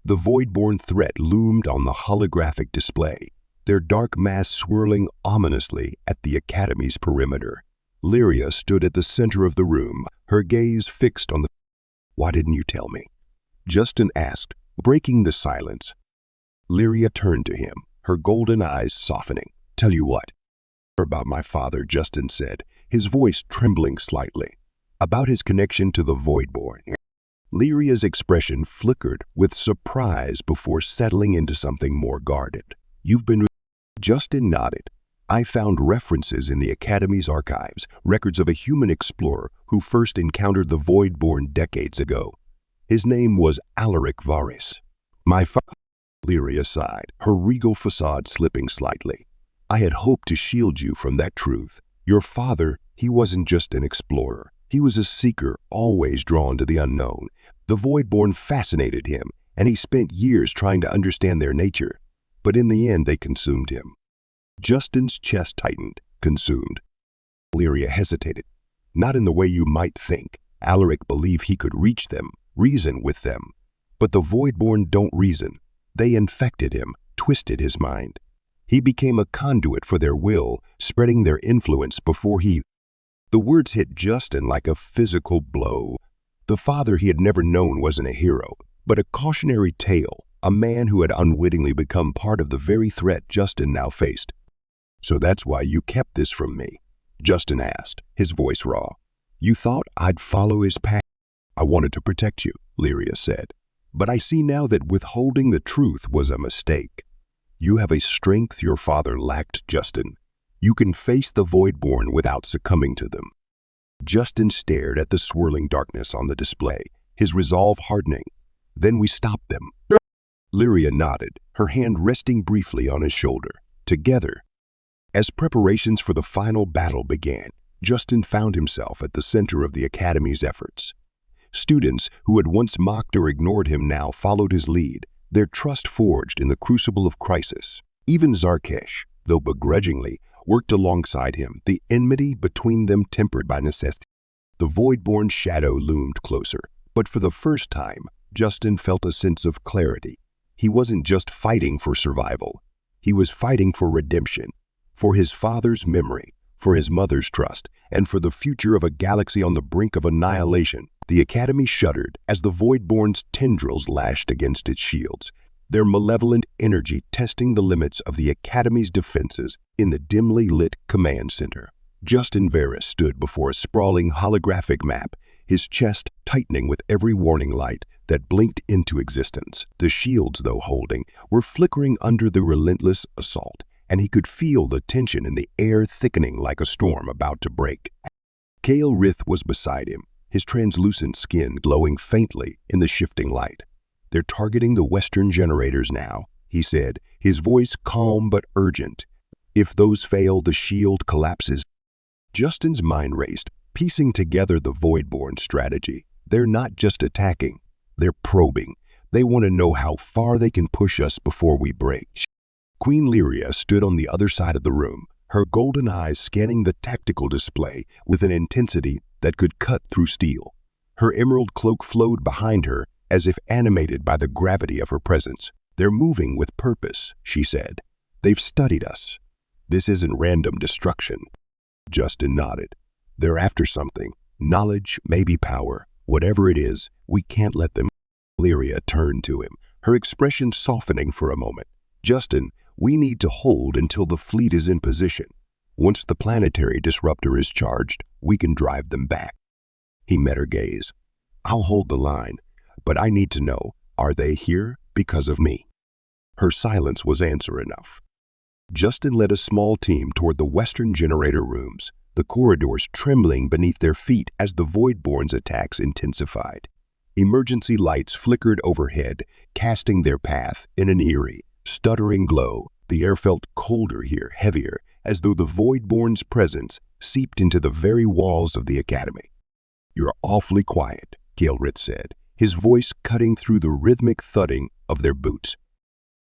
A: The Voidborn threat loomed on the holographic display, their dark mass swirling ominously at the academy's perimeter. Lyria stood at the center of the room, her gaze fixed on the... "Why didn't you tell me?" Justin asked, breaking the silence. Lyria turned to him, her golden eyes softening. "Tell you what?" "About my father," Justin said, his voice trembling slightly. "About his connection to the Voidborn." Lyria's expression flickered with surprise before settling into something more guarded. "You've been..." Justin nodded. "I found references in the Academy's archives, records of a human explorer who first encountered the Voidborn decades ago. His name was Alaric Varys. My father..." Lyria sighed, her regal facade slipping slightly. "I had hoped to shield you from that truth. Your father, he wasn't just an explorer. He was a seeker, always drawn to the unknown. The Voidborn fascinated him, and he spent years trying to understand their nature. But in the end, they consumed him." Justin's chest tightened. "Consumed?" Lyria hesitated. "Not in the way you might think. Alaric believed he could reach them, reason with them. But the Voidborn don't reason. They infected him, twisted his mind. He became a conduit for their will, spreading their influence before he..." The words hit Justin like a physical blow. The father he had never known wasn't a hero, but a cautionary tale, a man who had unwittingly become part of the very threat Justin now faced. "So that's why you kept this from me?" Justin asked, his voice raw. "You thought I'd follow his path?" "I wanted to protect you," Lyria said. "But I see now that withholding the truth was a mistake. You have a strength your father lacked, Justin. You can face the Voidborn without succumbing to them." Justin stared at the swirling darkness on the display, his resolve hardening. "Then we stopped them." Lyria nodded, her hand resting briefly on his shoulder. Together. As preparations for the final battle began, Justin found himself at the center of the Academy's efforts. Students who had once mocked or ignored him now followed his lead, their trust forged in the crucible of crisis. Even Zarkesh, though begrudgingly, worked alongside him, the enmity between them tempered by necessity. The Voidborn shadow loomed closer, but for the first time, Justin felt a sense of clarity. He wasn't just fighting for survival. He was fighting for redemption, for his father's memory, for his mother's trust, and for the future of a galaxy on the brink of annihilation. The Academy shuddered as the Voidborn's tendrils lashed against its shields, their malevolent energy testing the limits of the Academy's defenses. In the dimly lit command center, Justin Varys stood before a sprawling holographic map, his chest tightening with every warning light that blinked into existence. The shields, though holding, were flickering under the relentless assault, and he could feel the tension in the air thickening like a storm about to break. Kael Rith was beside him, his translucent skin glowing faintly in the shifting light. "They're targeting the Western generators now," he said, his voice calm but urgent. "If those fail, the shield collapses." Justin's mind raced, piecing together the Voidborn strategy. They're not just attacking, they're probing. They want to know how far they can push us before we break. Queen Lyria stood on the other side of the room, her golden eyes scanning the tactical display with an intensity that could cut through steel. Her emerald cloak flowed behind her as if animated by the gravity of her presence. "They're moving with purpose," she said. "They've studied us. This isn't random destruction." Justin nodded. "They're after something. Knowledge, maybe power. Whatever it is, we can't let them." Lyria turned to him, her expression softening for a moment. "Justin, we need to hold until the fleet is in position. Once the planetary disruptor is charged, we can drive them back." He met her gaze. "I'll hold the line, but I need to know, are they here because of me?" Her silence was answer enough. Justin led a small team toward the Western generator rooms, the corridors trembling beneath their feet as the Voidborn's attacks intensified. Emergency lights flickered overhead, casting their path in an eerie, stuttering glow. The air felt colder here, heavier, as though the Voidborn's presence seeped into the very walls of the Academy. "You're awfully quiet," Kael Rith said, his voice cutting through the rhythmic thudding of their boots.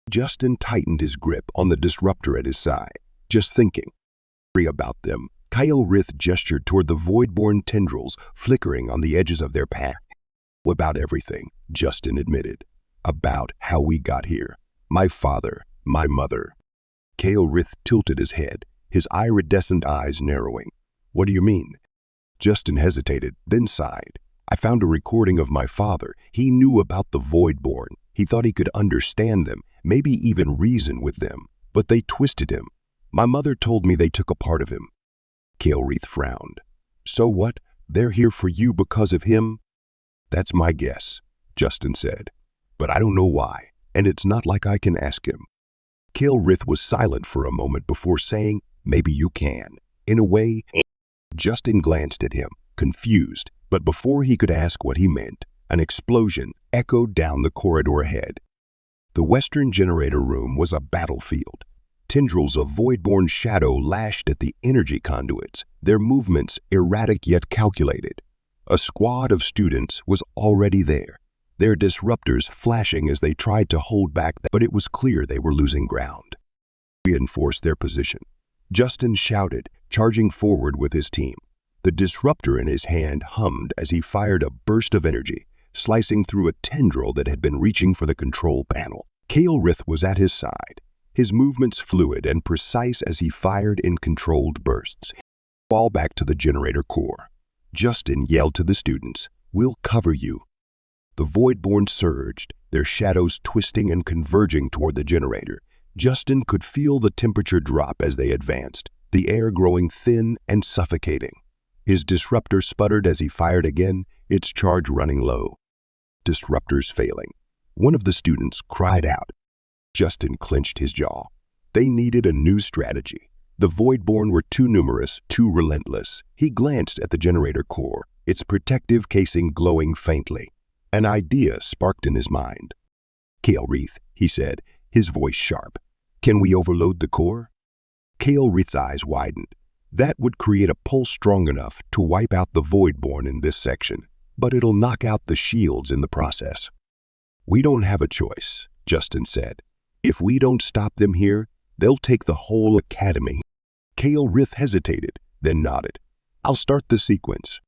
A: Justin tightened his grip on the disruptor at his side, just thinking. About them, Kael Rith gestured toward the Voidborn tendrils flickering on the edges of their path. "About everything," Justin admitted. "About how we got here. My father, my mother." Rith tilted his head, his iridescent eyes narrowing. What do you mean? Justin hesitated, then sighed. I found a recording of my father. He knew about the Voidborn. He thought he could understand them, maybe even reason with them. But they twisted him. My mother told me they took a part of him. Rith frowned. So what? They're here for you because of him? That's my guess, Justin said. But I don't know why, and it's not like I can ask him. Rith was silent for a moment before saying, maybe you can. In a way, Justin glanced at him, confused, but before he could ask what he meant, an explosion echoed down the corridor ahead. The western generator room was a battlefield. Tendrils of Voidborn shadow lashed at the energy conduits, their movements erratic yet calculated. A squad of students was already there, their disruptors flashing as they tried to hold back, but it was clear they were losing ground. Reinforced their position. Justin shouted, charging forward with his team. The disruptor in his hand hummed as he fired a burst of energy, slicing through a tendril that had been reaching for the control panel. Rith was at his side, his movements fluid and precise as he fired in controlled bursts. Fall back to the generator core. Justin yelled to the students, "We'll cover you." The Voidborn surged, their shadows twisting and converging toward the generator. Justin could feel the temperature drop as they advanced, the air growing thin and suffocating. His disruptor sputtered as he fired again, its charge running low. Disruptors failing. One of the students cried out. Justin clenched his jaw. They needed a new strategy. The Voidborn were too numerous, too relentless. He glanced at the generator core, its protective casing glowing faintly. An idea sparked in his mind. Rith, he said, his voice sharp. Can we overload the core? Rith's eyes widened. That would create a pulse strong enough to wipe out the Voidborn in this section, but it'll knock out the shields in the process. We don't have a choice, Justin said. If we don't stop them here, they'll take the whole academy. Rith hesitated, then nodded. I'll start the sequence.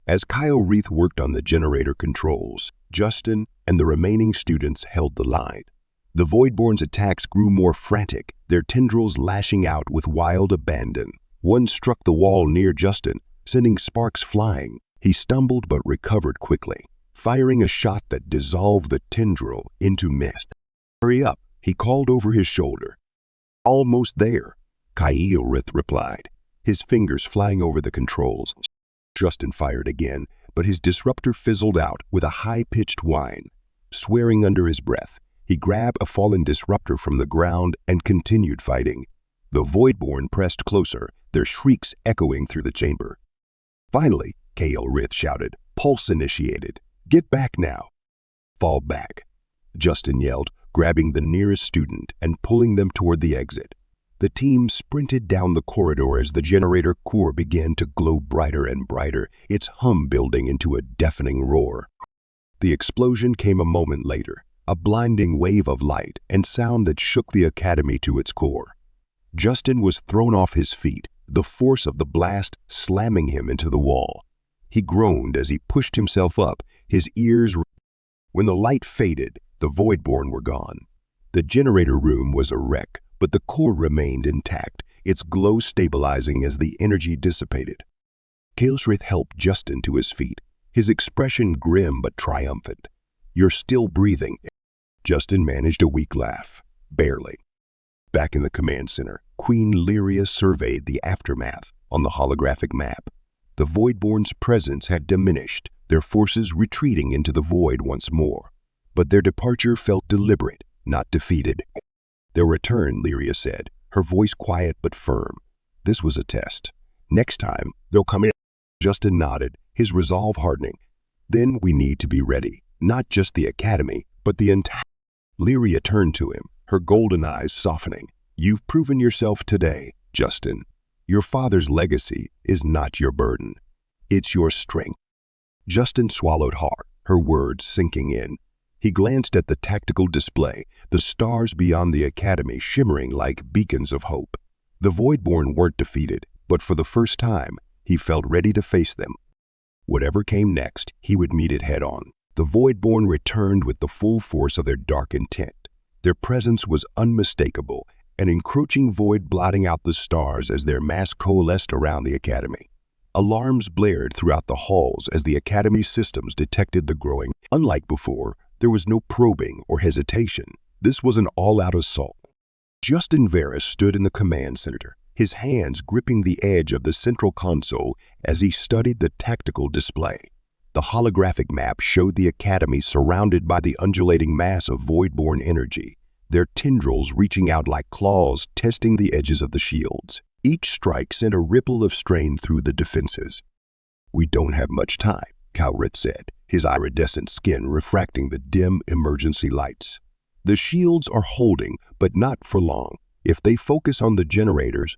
A: As Rith worked on the generator controls, Justin and the remaining students held the line. The Voidborn's attacks grew more frantic, their tendrils lashing out with wild abandon. One struck the wall near Justin, sending sparks flying. He stumbled but recovered quickly, firing a shot that dissolved the tendril into mist. Hurry up, he called over his shoulder. Almost there, Rith replied, his fingers flying over the controls. Justin fired again, but his disruptor fizzled out with a high-pitched whine. Swearing under his breath, he grabbed a fallen disruptor from the ground and continued fighting. The Voidborn pressed closer, their shrieks echoing through the chamber. Finally, Rith shouted, "Pulse initiated. Get back now." "Fall back," Justin yelled, grabbing the nearest student and pulling them toward the exit. The team sprinted down the corridor as the generator core began to glow brighter and brighter, its hum building into a deafening roar. The explosion came a moment later, a blinding wave of light and sound that shook the academy to its core. Justin was thrown off his feet, the force of the blast slamming him into the wall. He groaned as he pushed himself up, his ears. When the light faded, the Voidborn were gone. The generator room was a wreck, but the core remained intact, its glow stabilizing as the energy dissipated. Rith helped Justin to his feet, his expression grim but triumphant. "You're still breathing." Justin managed a weak laugh. Barely. Back in the command center, Queen Lyria surveyed the aftermath on the holographic map. The Voidborn's presence had diminished, their forces retreating into the void once more. But their departure felt deliberate, not defeated. "Their return," Lyria said, her voice quiet but firm. "This was a test. Next time, they'll come in." Justin nodded, his resolve hardening. "Then we need to be ready, not just the academy, but the entire..." Lyria turned to him, her golden eyes softening. "You've proven yourself today, Justin. Your father's legacy is not your burden. It's your strength." Justin swallowed hard, her words sinking in. He glanced at the tactical display, the stars beyond the academy shimmering like beacons of hope. The Voidborn weren't defeated, but for the first time, he felt ready to face them. Whatever came next, he would meet it head-on. The Voidborn returned with the full force of their dark intent. Their presence was unmistakable, an encroaching void blotting out the stars as their mass coalesced around the academy. Alarms blared throughout the halls as the academy's systems detected the growing. Unlike before, there was no probing or hesitation. This was an all-out assault. Justin Varus stood in the command center, his hands gripping the edge of the central console as he studied the tactical display. The holographic map showed the academy surrounded by the undulating mass of void-born energy, their tendrils reaching out like claws testing the edges of the shields. Each strike sent a ripple of strain through the defenses. "We don't have much time," Calrith said, his iridescent skin refracting the dim emergency lights. "The shields are holding, but not for long. If they focus on the generators,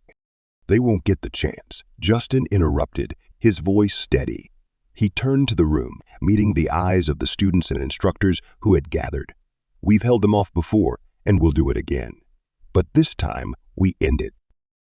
A: they won't get the chance." Justin interrupted, his voice steady. He turned to the room, meeting the eyes of the students and instructors who had gathered. "We've held them off before, and we'll do it again. But this time, we end it."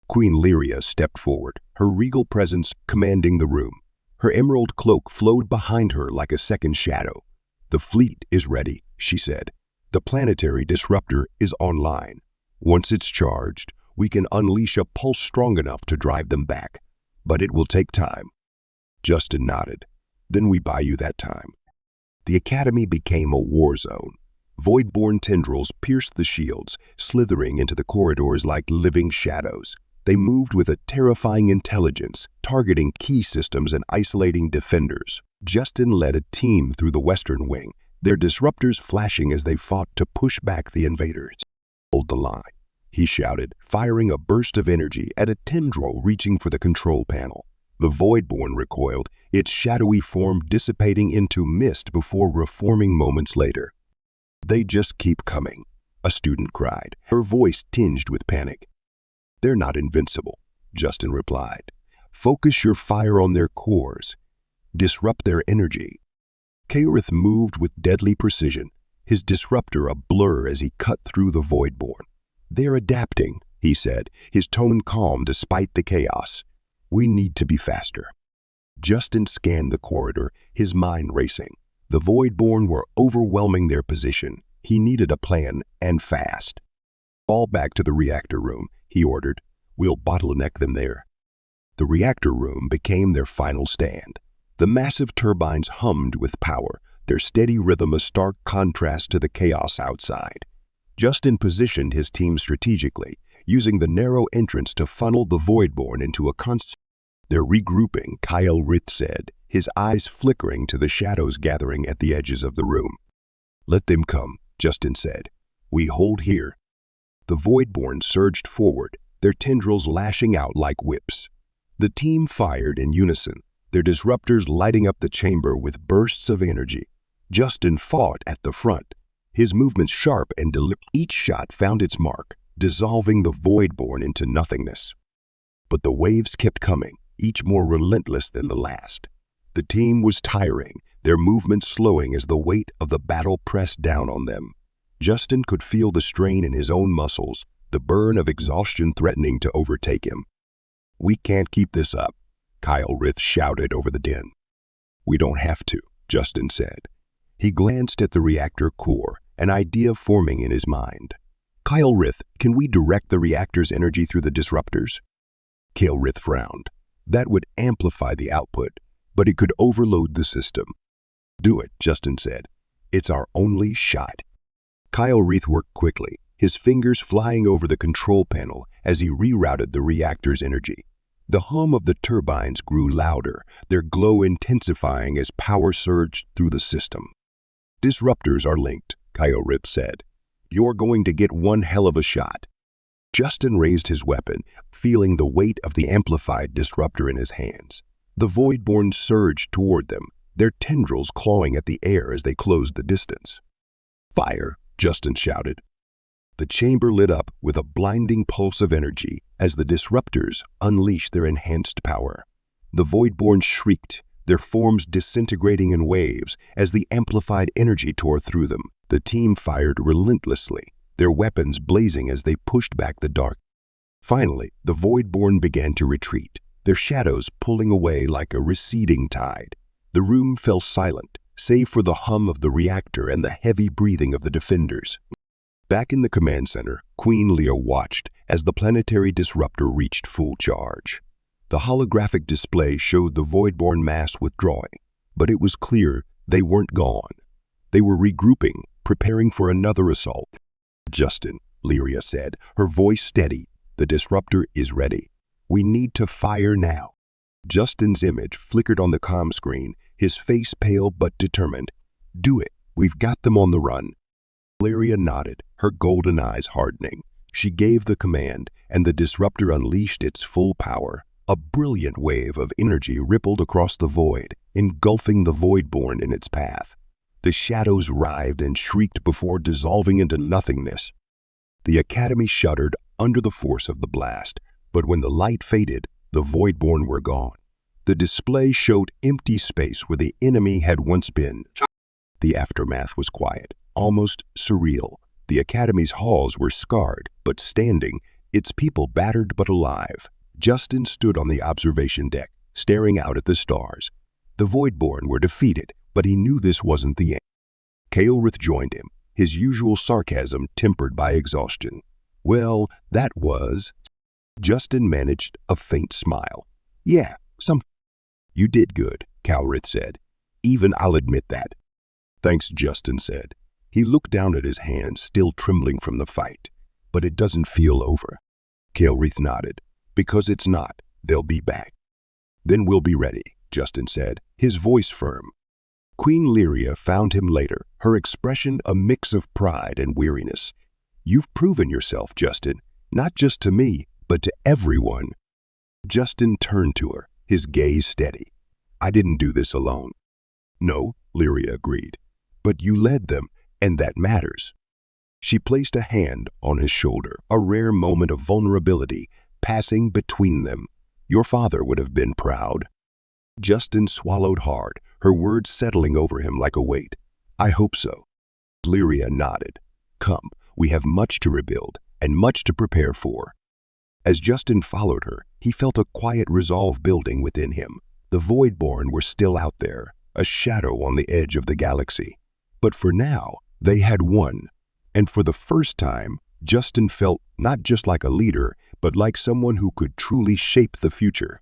A: Queen Lyria stepped forward, her regal presence commanding the room. Her emerald cloak flowed behind her like a second shadow. "The fleet is ready," she said. "The planetary disruptor is online. Once it's charged, we can unleash a pulse strong enough to drive them back. But it will take time." Justin nodded. "Then we buy you that time." The academy became a war zone. Void-born tendrils pierced the shields, slithering into the corridors like living shadows. They moved with a terrifying intelligence, targeting key systems and isolating defenders. Justin led a team through the western wing, their disruptors flashing as they fought to push back the invaders. "Hold the line," he shouted, firing a burst of energy at a tendril reaching for the control panel. The Voidborn recoiled, its shadowy form dissipating into mist before reforming moments later. "They just keep coming," a student cried, her voice tinged with panic. "They're not invincible," Justin replied. "Focus your fire on their cores. Disrupt their energy." Calrith moved with deadly precision, his disruptor a blur as he cut through the Voidborn. "They're adapting," he said, his tone calm despite the chaos. "We need to be faster." Justin scanned the corridor, his mind racing. The Voidborn were overwhelming their position. He needed a plan, and fast. "Fall back to the reactor room," he ordered. "We'll bottleneck them there." The reactor room became their final stand. The massive turbines hummed with power, their steady rhythm a stark contrast to the chaos outside. Justin positioned his team strategically, using the narrow entrance to funnel the Voidborn into a constant. "They're regrouping," Calrith said, his eyes flickering to the shadows gathering at the edges of the room. "Let them come," Justin said. "We hold here." The Voidborn surged forward, their tendrils lashing out like whips. The team fired in unison, their disruptors lighting up the chamber with bursts of energy. Justin fought at the front, his movements sharp and deliberate. Each shot found its mark, dissolving the Voidborn into nothingness. But the waves kept coming, each more relentless than the last. The team was tiring, their movements slowing as the weight of the battle pressed down on them. Justin could feel the strain in his own muscles, the burn of exhaustion threatening to overtake him. "We can't keep this up," Calrith shouted over the din. "We don't have to," Justin said. He glanced at the reactor core, an idea forming in his mind. "Calrith, can we direct the reactor's energy through the disruptors?" Calrith frowned. "That would amplify the output, but it could overload the system." "Do it," Justin said. "It's our only shot." Calrith worked quickly, his fingers flying over the control panel as he rerouted the reactor's energy. The hum of the turbines grew louder, their glow intensifying as power surged through the system. "Disruptors are linked," Calrith said. "You're going to get one hell of a shot." Justin raised his weapon, feeling the weight of the amplified disruptor in his hands. The Voidborn surged toward them, their tendrils clawing at the air as they closed the distance. "Fire!" Justin shouted. The chamber lit up with a blinding pulse of energy as the disruptors unleashed their enhanced power. The Voidborn shrieked, their forms disintegrating in waves as the amplified energy tore through them. The team fired relentlessly, their weapons blazing as they pushed back the dark. Finally, the Voidborn began to retreat, their shadows pulling away like a receding tide. The room fell silent, save for the hum of the reactor and the heavy breathing of the defenders. Back in the command center, Queen Leah watched as the planetary disruptor reached full charge. The holographic display showed the Voidborn mass withdrawing, but it was clear they weren't gone. They were regrouping, preparing for another assault. "Justin," Lyria said, her voice steady, "the disruptor is ready. We need to fire now." Justin's image flickered on the comm screen, his face pale but determined. "Do it. We've got them on the run." Lyria nodded, her golden eyes hardening. She gave the command, and the disruptor unleashed its full power. A brilliant wave of energy rippled across the void, engulfing the Voidborn in its path. The shadows writhed and shrieked before dissolving into nothingness. The Academy shuddered under the force of the blast, but when the light faded, the Voidborn were gone. The display showed empty space where the enemy had once been. The aftermath was quiet, almost surreal. The Academy's halls were scarred but standing, its people battered but alive. Justin stood on the observation deck, staring out at the stars. The Voidborn were defeated, but he knew this wasn't the end. Kael'rith joined him, his usual sarcasm tempered by exhaustion. "Well, that was..." Justin managed a faint smile. "Yeah, You did good," Kael'rith said. "Even I'll admit that." "Thanks," Justin said. He looked down at his hands, still trembling from the fight. "But it doesn't feel over." Kael'rith nodded. "Because it's not. They'll be back." "Then we'll be ready," Justin said, his voice firm. Queen Lyria found him later, her expression a mix of pride and weariness. "You've proven yourself, Justin, not just to me, but to everyone." Justin turned to her, his gaze steady. "I didn't do this alone." "No," Lyria agreed. "But you led them, and that matters." She placed a hand on his shoulder, a rare moment of vulnerability passing between them. "Your father would have been proud." Justin swallowed hard, her words settling over him like a weight. "I hope so." Lyria nodded. "Come, we have much to rebuild and much to prepare for." As Justin followed her, he felt a quiet resolve building within him. The Voidborn were still out there, a shadow on the edge of the galaxy. But for now, they had won. And for the first time, Justin felt not just like a leader, but like someone who could truly shape the future.